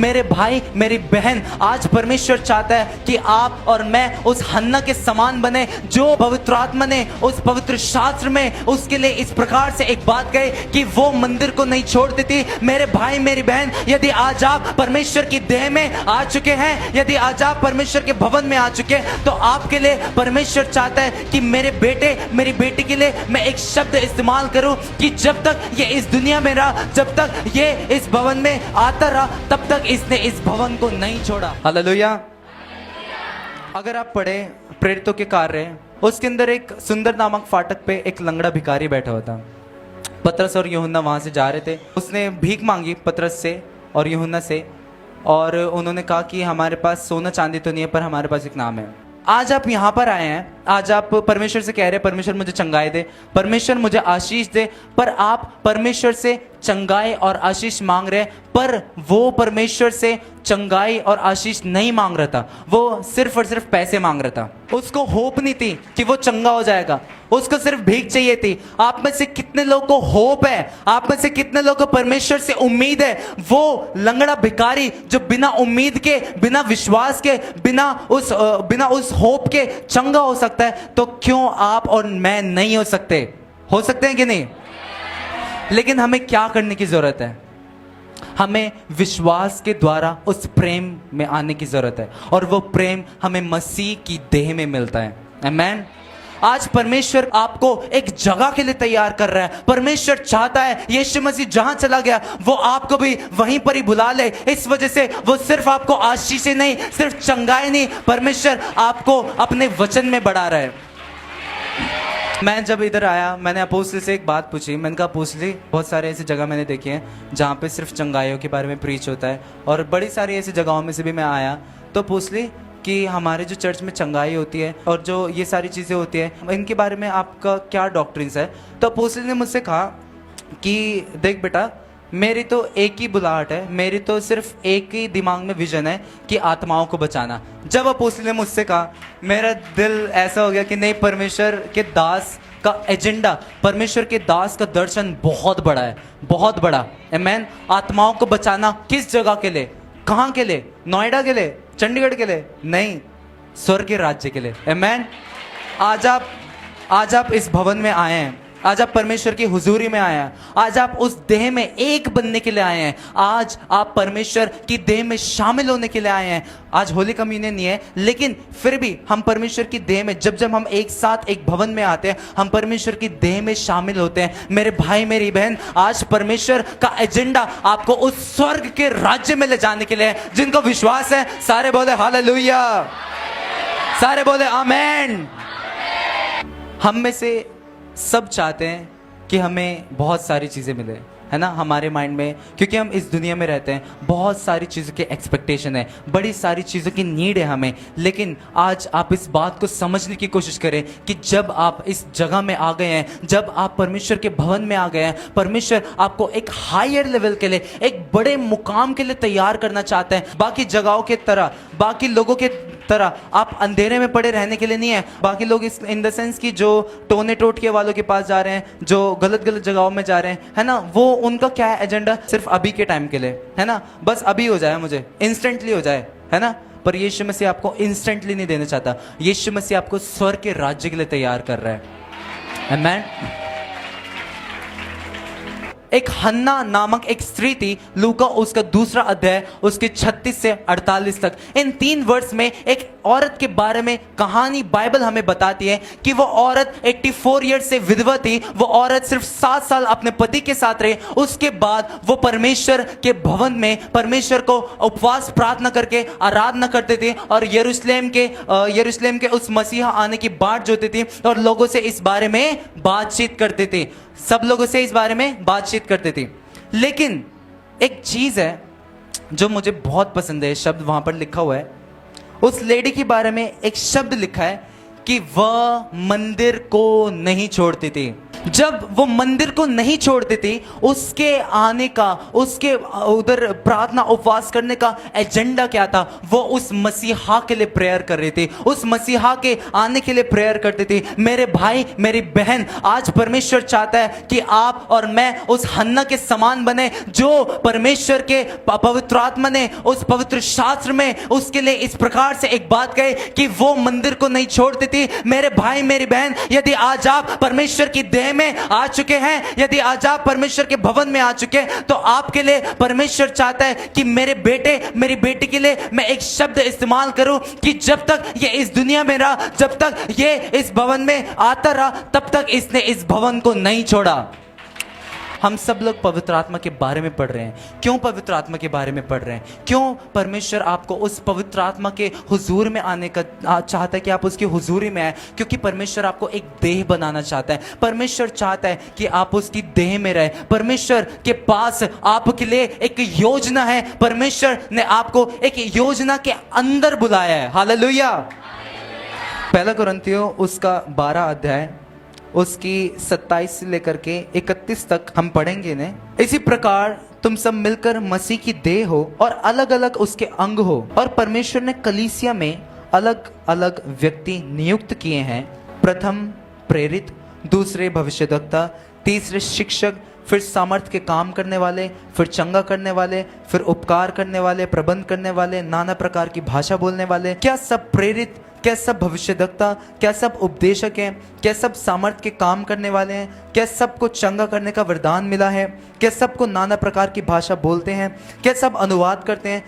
मेरे भाई मेरी बहन, आज परमेश्वर चाहता है कि आप और मैं उस हन्ना के समान बने जो पवित्र आत्मा ने उस पवित्र शास्त्र में उसके लिए इस प्रकार से एक बात कही कि वो मंदिर को नहीं छोड़ देती। मेरे भाई मेरी बहन, यदि आज आप परमेश्वर की देह में आ चुके हैं, यदि आज आप परमेश्वर के भवन में आ चुके हैं, तो आपके लिए परमेश्वर चाहता है कि मेरे बेटे मेरी बेटी के लिए मैं एक शब्द इस्तेमाल करूं कि जब तक ये इस दुनिया में रहा, जब तक ये इस भवन में आता रहा, तब तक इसने इस भवन को नहीं छोड़ा। हालेलुया। अगर आप पढ़े प्रेरितों के कार्य, उसके अंदर एक सुंदर नामक फाटक पे एक लंगड़ा भिखारी बैठा हुआ था। पतरस और यूहन्ना वहां से जा रहे थे। उसने भीख मांगी पतरस से और यूहन्ना से, और उन्होंने कहा कि हमारे पास सोना चांदी तो नहीं है, पर हमारे पास एक नाम है। आज आप यहाँ पर आए हैं, आज आप परमेश्वर से कह रहे हैं परमेश्वर मुझे चंगाई दे, परमेश्वर मुझे आशीष दे, पर आप परमेश्वर से चंगाई और आशीष मांग रहे हैं, पर वो परमेश्वर से चंगाई और आशीष नहीं मांग रहा था, वो सिर्फ और सिर्फ पैसे मांग रहा था। उसको होप नहीं थी कि वो चंगा हो जाएगा, उसको सिर्फ भीख चाहिए थी। आप में से कितने लोगों को होप है? आप में से कितने लोगों को परमेश्वर से उम्मीद है? वो लंगड़ा भिखारी जो बिना उम्मीद के, बिना विश्वास के, बिना उस होप के चंगा हो सकता है, तो क्यों आप और मैं नहीं हो सकते? हो सकते हैं कि नहीं? लेकिन हमें क्या करने की जरूरत है? हमें विश्वास के द्वारा उस प्रेम में आने की जरूरत है, और वो प्रेम हमें मसीह की देह में मिलता है। आमीन। आज परमेश्वर आपको एक जगह के लिए तैयार कर रहा है। परमेश्वर चाहता है यीशु मसीह जहां चला गया वो आपको भी वहीं पर ही बुला ले। इस वजह से वो सिर्फ आपको आशीष ही नहीं, सिर्फ चंगाई नहीं, परमेश्वर आपको अपने वचन में बढ़ा रहा है। मैं जब इधर आया, मैंने अपोस्टल से एक बात पूछी। मैंने कहा अपोस्टल, बहुत सारे ऐसी जगह मैंने देखी हैं जहाँ पे सिर्फ चंगाइयों के बारे में प्रीच होता है, और बड़ी सारी ऐसी जगहों में से भी मैं आया। तो अपोस्टल कि हमारे जो चर्च में चंगाई होती है और जो ये सारी चीज़ें होती हैं, इनके बारे में आपका क्या डॉक्ट्रिन्स है? तो अपोस्टल ने मुझसे कहा कि देख बेटा, मेरी तो एक ही बुलाहट है, मेरी तो सिर्फ एक ही दिमाग में विजन है कि आत्माओं को बचाना। जब अपोस्टल ने मुझसे कहा, मेरा दिल ऐसा हो गया कि नहीं, परमेश्वर के दास का एजेंडा, परमेश्वर के दास का दर्शन बहुत बड़ा है, बहुत बड़ा। आमीन। आत्माओं को बचाना किस जगह के लिए? कहाँ के लिए? नोएडा के लिए? चंडीगढ़ के लिए? नहीं, स्वर्ग के राज्य के लिए। आमीन। आज आप इस भवन में आए हैं, आज आप परमेश्वर की हुजूरी में आए हैं, आज आप उस देह में एक बनने के लिए आए हैं, आज आप परमेश्वर की देह में शामिल होने के लिए आए हैं। आज होली कम्युनियन नहीं है, लेकिन फिर भी हम परमेश्वर की देह में, जब हम एक साथ एक भवन में आते हैं, हम परमेश्वर की देह में शामिल होते हैं। मेरे भाई मेरी बहन, आज परमेश्वर का एजेंडा आपको उस स्वर्ग के राज्य में ले जाने के लिए है। जिनको विश्वास है सारे बोले हालेलुया, सारे बोले आमीन। हम में से सब चाहते हैं कि हमें बहुत सारी चीज़ें मिले, है ना, हमारे माइंड में, क्योंकि हम इस दुनिया में रहते हैं, बहुत सारी चीज़ों की एक्सपेक्टेशन है, बड़ी सारी चीज़ों की नीड है हमें। लेकिन आज आप इस बात को समझने की कोशिश करें कि जब आप इस जगह में आ गए हैं, जब आप परमेश्वर के भवन में आ गए हैं, परमेश्वर आपको एक हायर लेवल के लिए, एक बड़े मुकाम के लिए तैयार करना चाहते हैं। बाकी जगहों के तरह, बाकी लोगों के तरह आप अंधेरे में पड़े रहने के लिए नहीं है। बाकी लोग इस इन द सेंस कि जो टोने टोटके वालों के पास जा रहे हैं, जो गलत गलत जगहों में जा रहे हैं, है ना, वो उनका क्या है एजेंडा? सिर्फ अभी के टाइम के लिए, है ना, बस अभी हो जाए, मुझे इंस्टेंटली हो जाए, है ना। पर यीशु मसीह आपको इंस्टेंटली नहीं देना चाहता। यीशु मसीह आपको स्वर्ग के राज्य के लिए तैयार कर रहा है। आमीन। एक हन्ना नामक एक स्त्री थी, लूका उसका 2 अध्याय उसके 36 से 48 तक। इन 3 वर्ष में एक औरत के बारे में कहानी बाइबल हमें बताती है कि वो औरत 84 ईयर से विधवा थी। वो औरत सिर्फ 7 साल अपने पति के साथ रही। उसके बाद वो परमेश्वर के भवन में परमेश्वर को उपवास प्रार्थना करके आराधना करते थे, और यरूशलेम के उस मसीहा आने की बाट जोते थे, और लोगों से इस बारे में बातचीत करते थे, सब लोगों से इस बारे में बातचीत करते थे। लेकिन एक चीज है जो मुझे बहुत पसंद है, शब्द वहां पर लिखा हुआ है, उस लेडी के बारे में एक शब्द लिखा है कि वह मंदिर को नहीं छोड़ती थी। जब वो मंदिर को नहीं छोड़ती थी, उसके आने का, उसके उधर प्रार्थना उपवास करने का एजेंडा क्या था? वो उस मसीहा के लिए प्रेयर कर रही थी, उस मसीहा के आने के लिए प्रेयर करती थी। मेरे भाई, मेरी बहन, आज परमेश्वर चाहता है कि आप और मैं उस हन्ना के समान बने, जो परमेश्वर के पवित्र आत्मा ने उस पवित्र शास्त्र में उसके लिए इस प्रकार से एक बात कही कि वो मंदिर को नहीं छोड़ती थी। मेरे भाई, मेरी बहन, यदि आज आप परमेश्वर की देह में आ चुके हैं, यदि आज आप परमेश्वर के भवन में आ चुके हैं, तो आपके लिए परमेश्वर चाहता है कि मेरे बेटे, मेरी बेटी के लिए मैं एक शब्द इस्तेमाल करूं कि जब तक ये इस दुनिया में रहा, जब तक ये इस भवन में आता रहा, तब तक इसने इस भवन को नहीं छोड़ा। हम सब लोग पवित्र आत्मा के बारे में पढ़ रहे हैं। क्यों पवित्र आत्मा के बारे में पढ़ रहे हैं? क्यों परमेश्वर आपको उस पवित्र आत्मा के हुजूर में आने का चाहता है कि आप उसकी हुजूरी में आए? क्योंकि परमेश्वर आपको एक देह बनाना चाहता है। परमेश्वर चाहता है कि आप उसकी देह में रहे। परमेश्वर के पास आपके लिए एक योजना है। परमेश्वर ने आपको एक योजना के अंदर बुलाया है। हालेलुया। पहला कुरिन्थियों उसका 12 अध्याय उसकी 27 से लेकर के 31 तक हम पढ़ेंगे ने। इसी प्रकार तुम सब मिलकर मसीह की देह हो और अलग अलग उसके अंग हो, और परमेश्वर ने कलीसिया में अलग अलग व्यक्ति नियुक्त किए हैं। प्रथम प्रेरित, दूसरे भविष्यद्वक्ता, तीसरे शिक्षक, फिर सामर्थ के काम करने वाले, फिर चंगा करने वाले, फिर उपकार करने वाले, प्रबंध करने वाले, नाना प्रकार की भाषा बोलने वाले। क्या सब प्रेरित? क्या सब भविष्यद्वक्ता? क्या सब उपदेशक हैं? क्या सब सामर्थ के काम करने वाले हैं? क्या सबको चंगा करने का वरदान मिला है? क्या सबको नाना प्रकार की भाषा बोलते हैं? क्या सब अनुवाद करते हैं?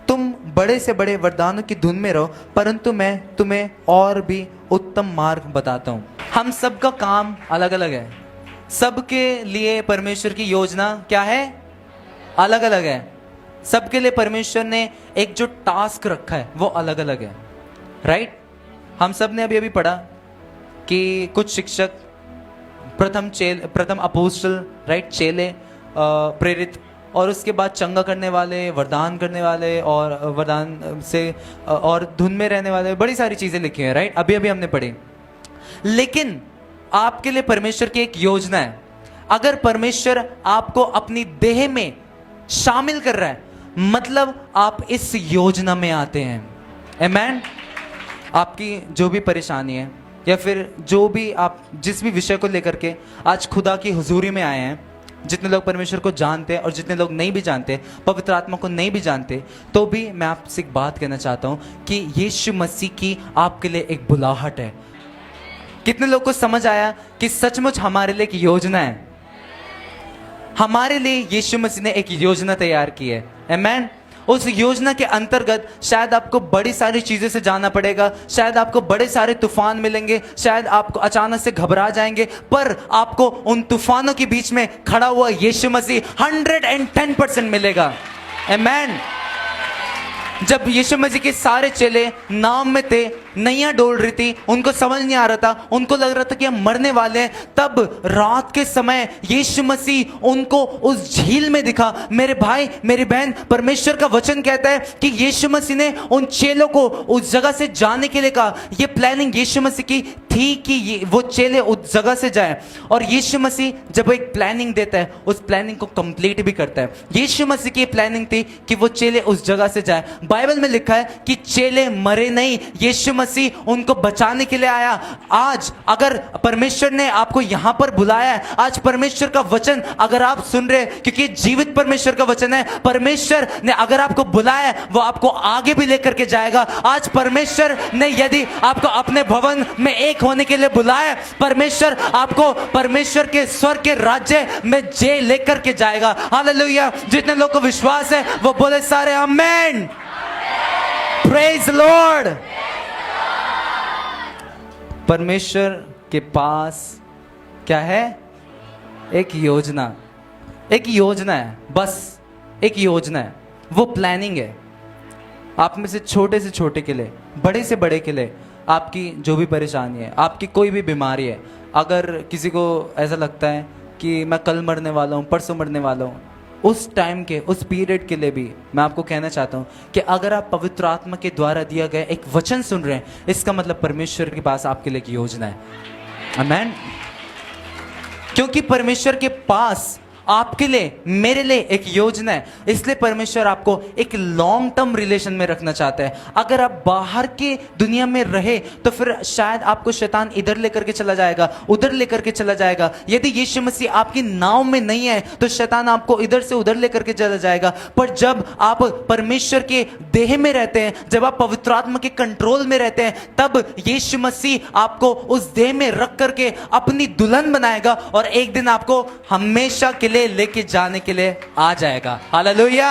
तुम बड़े से बड़े वरदानों की धुन में रहो, परंतु मैं तुम्हें और भी उत्तम मार्ग बताता हूँ। हम सबका काम अलग अलग है। सबके लिए परमेश्वर की योजना क्या है? अलग अलग है। सबके लिए परमेश्वर ने एक जो टास्क रखा है वो अलग अलग है। राइट? हम सब ने अभी पढ़ा कि कुछ शिक्षक, प्रथम अपोस्टल, राइट, चेले, प्रेरित, और उसके बाद चंगा करने वाले, वरदान करने वाले, और वरदान से और धुन में रहने वाले, बड़ी सारी चीजें लिखी हैं। राइट? अभी हमने पढ़ी। लेकिन आपके लिए परमेश्वर की एक योजना है। अगर परमेश्वर आपको अपनी देह में शामिल कर रहा है, मतलब आप इस योजना में आते हैं। आमीन। आपकी जो भी परेशानी है, या फिर जो भी आप जिस भी विषय को लेकर के आज खुदा की हुजूरी में आए हैं, जितने लोग परमेश्वर को जानते हैं और जितने लोग नहीं भी जानते, पवित्र आत्मा को नहीं भी जानते, तो भी मैं आपसे एक बात कहना चाहता हूं कि यीशु मसीह की आपके लिए एक बुलाहट है। कितने लोग को समझ आया कि सचमुच हमारे लिए एक योजना है? हमारे लिए यीशु मसीह ने एक योजना तैयार की है। आमीन। उस योजना के अंतर्गत शायद आपको बड़ी सारी चीज़ों से जाना पड़ेगा, शायद आपको बड़े सारे तूफान मिलेंगे, शायद आपको अचानक से घबरा जाएंगे, पर आपको उन तूफानों के बीच में खड़ा हुआ यीशु मसीह 110% मिलेगा। आमीन। जब यीशु मसीह के सारे चेले नाव में थे, नैया डोल रही थी, उनको समझ नहीं आ रहा था, उनको लग रहा था कि हम मरने वाले हैं, तब रात के समय यीशु मसीह उनको उस झील में दिखा। मेरे भाई, मेरी बहन, परमेश्वर का वचन कहता है कि यीशु मसीह ने उन चेलों को उस जगह से जाने के लिए कहा। ये प्लानिंग यीशु मसीह की थी कि वो चेले उस जगह से जाएं, और यीशु मसीह जब एक प्लानिंग देता है, उस प्लानिंग को कंप्लीट भी करता है। यीशु मसीह की प्लानिंग थी कि वो चेले उस जगह से जाएं। बाइबल में लिखा है कि चेले मरे नहीं, यीशु मसीह उनको बचाने के लिए आया। आज अगर परमेश्वर ने आपको यहां पर बुलाया है, आज परमेश्वर का वचन अगर आप सुन रहे हैं, क्योंकि जीवित परमेश्वर का वचन है, परमेश्वर ने अगर आपको बुलाया है, वो आपको आगे भी लेकर के जाएगा। आज परमेश्वर ने यदि आपको अपने भवन में एक होने के लिए बुलाया, परमेश्वर आपको परमेश्वर के स्वर्ग के राज्य में जे लेकर के जाएगा। हालेलुया। जितने लोग को विश्वास है वो बोले सारे आमेन। Praise Lord. परमेश्वर के पास क्या है? एक योजना। एक योजना है, बस एक योजना है। वो प्लानिंग है। आप में से छोटे के लिए, बड़े से बड़े के लिए, आपकी जो भी परेशानी है, आपकी कोई भी बीमारी है, अगर किसी को ऐसा लगता है कि मैं कल मरने वाला हूँ, परसों मरने वाला हूँ, उस टाइम के, उस पीरियड के लिए भी मैं आपको कहना चाहता हूँ कि अगर आप पवित्र आत्मा के द्वारा दिया गया एक वचन सुन रहे हैं, इसका मतलब परमेश्वर के पास आपके लिए एक योजना है। आमेन। क्योंकि परमेश्वर के पास आपके लिए, मेरे लिए एक योजना है, इसलिए परमेश्वर आपको एक लॉन्ग टर्म रिलेशन में रखना चाहता है। अगर आप बाहर के दुनिया में रहे तो फिर शायद आपको शैतान इधर लेकर के चला जाएगा, उधर लेकर के चला जाएगा। यदि यीशु मसीह आपकी नाव में नहीं है तो शैतान आपको इधर से उधर लेकर के चला जाएगा। पर जब आप परमेश्वर के देह में रहते हैं, जब आप पवित्र आत्मा के कंट्रोल में रहते हैं, तब यीशु मसीह आपको उस देह में रख करके अपनी दुल्हन बनाएगा और एक दिन आपको हमेशा के लिए लेके जाने के लिए आ जाएगा। हालेलुया।